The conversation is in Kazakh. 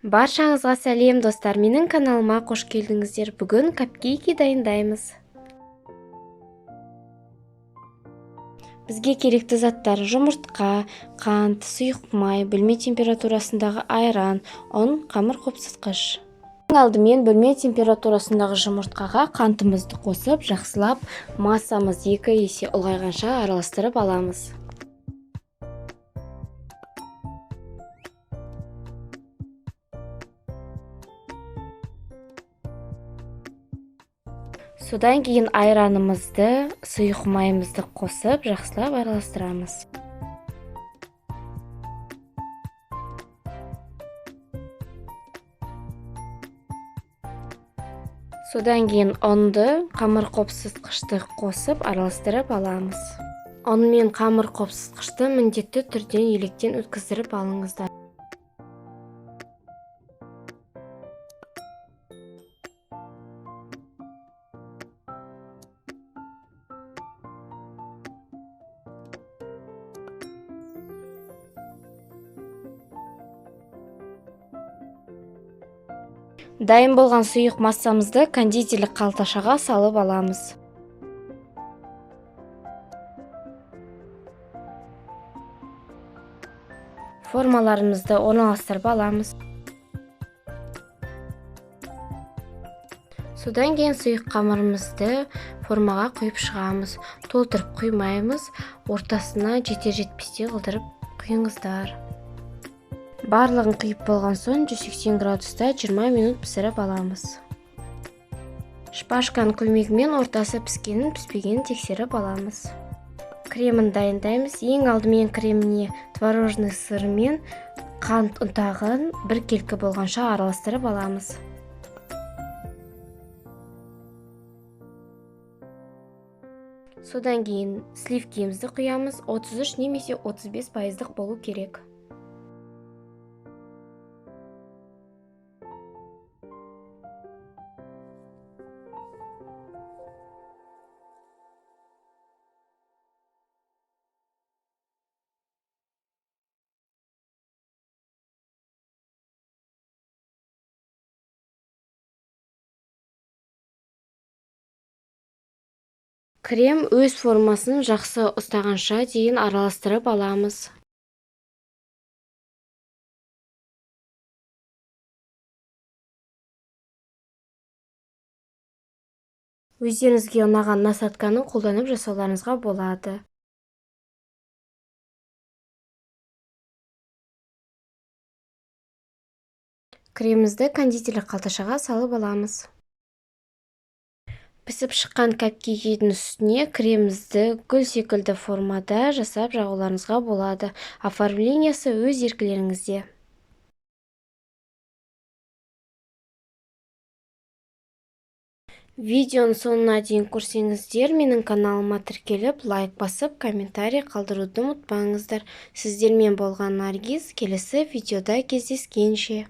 Баршаңызға сәлем достар, менің каналыма қош келдіңіздер. Бүгін капкейки дайындаймыз. Бізге керекті заттар: жұмыртқа, қант, сұйық май, бөлме температурасындағы айран, ұн, қамыр қопсытқыш. Ең алдымен бөлме температурасындағы жұмыртқаға қантымызды қосып, жақсылап массамыз 2 есе ұлғайғанша араластырып аламыз. Содан кейін айранымызды, сұйық майымызды қосып, жақсылап араластырамыз. Содан кейін ұнды, қамыр қопсытқышты қосып араластырып аламыз. ұн мен қамыр қопсытқышты міндетті түрде електен өткіздіріп алыңыздар. Дайын болған сұйық массамызды кондитерлік қалташаға салып аламыз. Формаларымызды орналастырып аламыз. Содан кейін сұйық қамырымызды формаға құйып шығамыз. Толтырып құймаймыз, ортасына жетер-жетпестей қылдырып құйыңыздар. Барлығын құйып болған соң 180 градуста 20 минут пісіріп аламыз. Шпажканың көмегімен ортасы піскенін піспегенін тексеріп аламыз. Кремін дайындаймыз. Ең алдымен креміне творожный сыр мен қант ұнтағын бір келкі болғанша араластырып аламыз. Содан кейін сливкемізді құямыз. 33 немесе 35% болу керек. Крем өз формасын жақсы ұстағанша дейін араластырып аламыз. Өздеріңізге ұнаған насатканы қолданып жасауларыңызға болады. Кремімізді кондитерлік қалташаға салып аламыз. Пісіп шыққан капкейкидің үстіне кремімізді гүл секілді формада жасап жағуларыңызға болады. Оформлениясы өз еркілеріңізде. Видеоның соңына дейін көрсеңіздер, менің каналыма тіркеліп, лайк басып, комментарий қалдыруды ұмытпаңыздар. Сіздермен болған Наргиз. Келесі видеода кездескенше.